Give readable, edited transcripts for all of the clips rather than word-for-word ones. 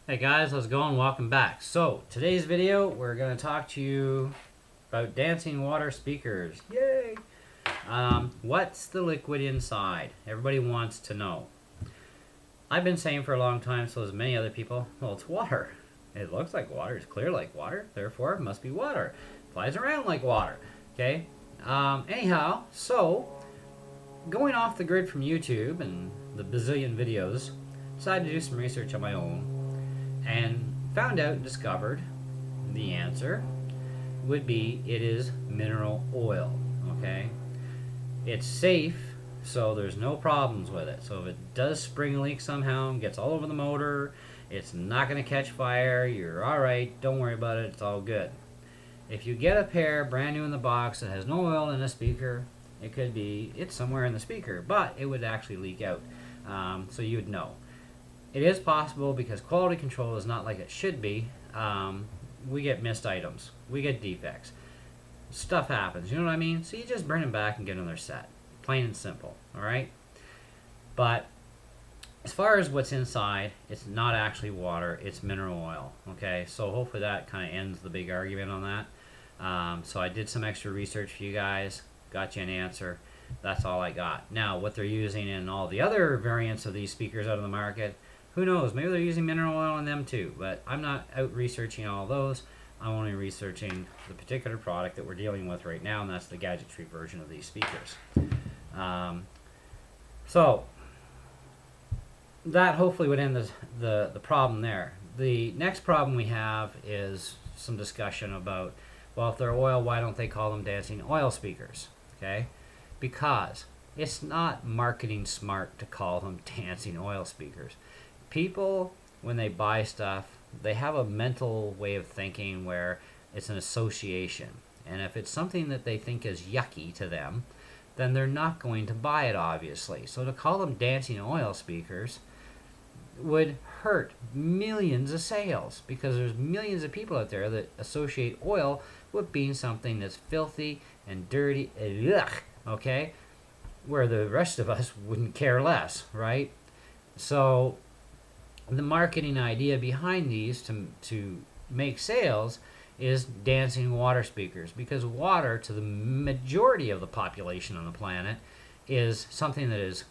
Hey guys, how's it going? Welcome back. So, today's video, we're going to talk to you about dancing water speakers. Yay! What's the liquid inside? Everybody wants to know. I've been saying for a long time, so as many other people, well, it's water. It looks like water, it's clear like water, therefore it must be water. It flies around like water. Okay? Anyhow, so, going off the grid from YouTube and the bazillion videos, decided to do some research on my own and found out and discovered the answer would be it is mineral oil. Okay, it's safe, so there's no problems with it. So if it does spring leak somehow and gets all over the motor, it's not going to catch fire. You're all right, don't worry about it, it's all good. If you get a pair brand new in the box that has no oil in the speaker, it could be it's somewhere in the speaker, but it would actually leak out, so you would know. It is possible because quality control is not like it should be. We get missed items. We get defects. Stuff happens, you know what I mean? So you just bring them back and get another set. Plain and simple, alright? But as far as what's inside, it's not actually water, it's mineral oil, okay? So hopefully that kind of ends the big argument on that. So I did some extra research for you guys, got you an answer. That's all I got. Now, what they're using in all the other variants of these speakers out of the market, who knows? Maybe they're using mineral oil in them too, but I'm not out researching all those. I'm only researching the particular product that we're dealing with right now, and that's the Gadgetree version of these speakers. So that hopefully would end the problem there. The next problem we have is some discussion about, well, if they're oil, why don't they call them dancing oil speakers? Okay, because it's not marketing smart to call them dancing oil speakers. People, when they buy stuff, they have a mental way of thinking where it's an association. And if it's something that they think is yucky to them, then they're not going to buy it, obviously. So to call them dancing oil speakers would hurt millions of sales, because there's millions of people out there that associate oil with being something that's filthy and dirty, ugh, okay? Where the rest of us wouldn't care less, right? So the marketing idea behind these to make sales is dancing water speakers, because water to the majority of the population on the planet is something that is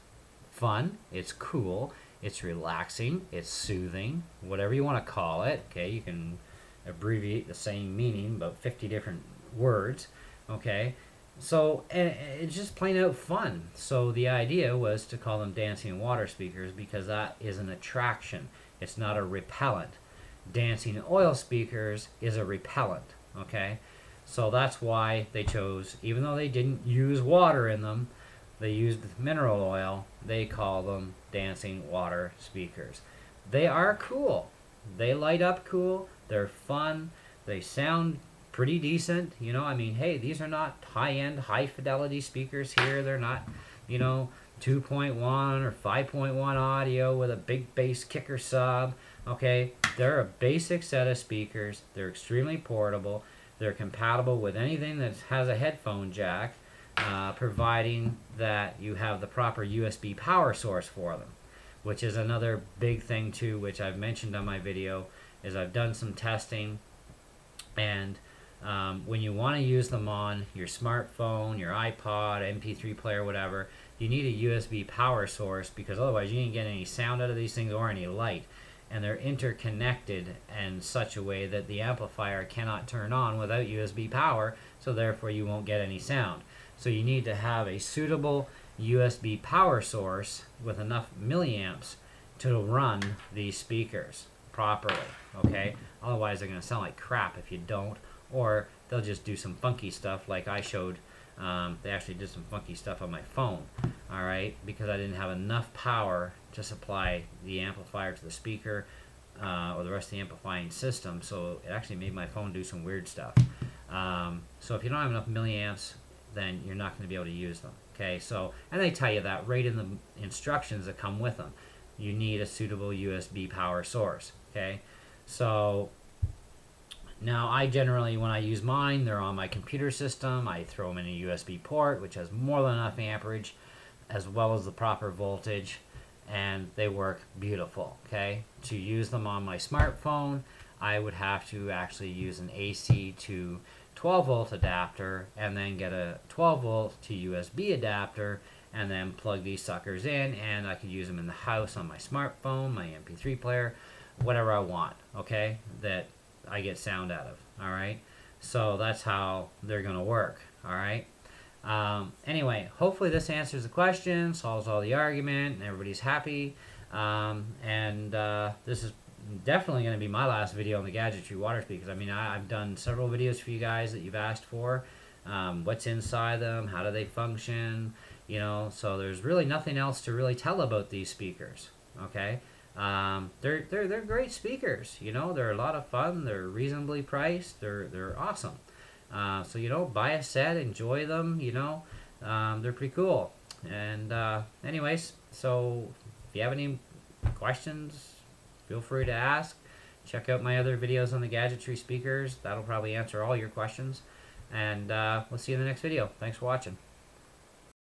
fun, it's cool, it's relaxing, it's soothing, whatever you want to call it. Okay, you can abbreviate the same meaning about 50 different words. Okay, so and it's just plain out fun. So the idea was to call them dancing water speakers because that is an attraction. It's not a repellent. Dancing oil speakers is a repellent. Okay, so that's why they chose, even though they didn't use water in them, they used mineral oil, they call them dancing water speakers. They are cool. They light up cool. They're fun. They sound pretty decent. You know, I mean, hey, these are not high-end, high-fidelity speakers here. They're not, you know, 2.1 or 5.1 audio with a big bass kicker sub. Okay, they're a basic set of speakers. They're extremely portable. They're compatible with anything that has a headphone jack, providing that you have the proper USB power source for them, which is another big thing too, which I've mentioned on my video, is I've done some testing, and when you want to use them on your smartphone, your iPod, MP3 player, whatever, you need a USB power source, because otherwise you ain't getting any sound out of these things or any light. And they're interconnected in such a way that the amplifier cannot turn on without USB power, so therefore you won't get any sound. So you need to have a suitable USB power source with enough milliamps to run these speakers properly, okay? Otherwise they're going to sound like crap if you don't, or they'll just do some funky stuff like I showed. They actually did some funky stuff on my phone, all right, because I didn't have enough power to supply the amplifier to the speaker or the rest of the amplifying system, so it actually made my phone do some weird stuff. So if you don't have enough milliamps, then you're not going to be able to use them, okay? So, and they tell you that right in the instructions that come with them. You need a suitable USB power source, okay? So now I generally, when I use mine, they're on my computer system. I throw them in a USB port, which has more than enough amperage, as well as the proper voltage. and they work beautiful. Okay, to use them on my smartphone, I would have to actually use an AC to 12 volt adapter and then get a 12 volt to USB adapter and then plug these suckers in, and I could use them in the house on my smartphone, my MP3 player, whatever I want, okay, that I get sound out of. All right, so that's how they're gonna work. All right. Anyway, hopefully this answers the question, solves all the argument, and everybody's happy. This is definitely going to be my last video on the Gadgetree water speakers. I mean, I've done several videos for you guys that you've asked for. What's inside them, how do they function, you know, so there's really nothing else to really tell about these speakers, okay? They're great speakers, you know, they're a lot of fun, they're reasonably priced, they're awesome. So, you know, buy a set, enjoy them, you know, they're pretty cool. And anyways, so if you have any questions, feel free to ask. Check out my other videos on the Gadgetree speakers. That'll probably answer all your questions. And we'll see you in the next video. Thanks for watching.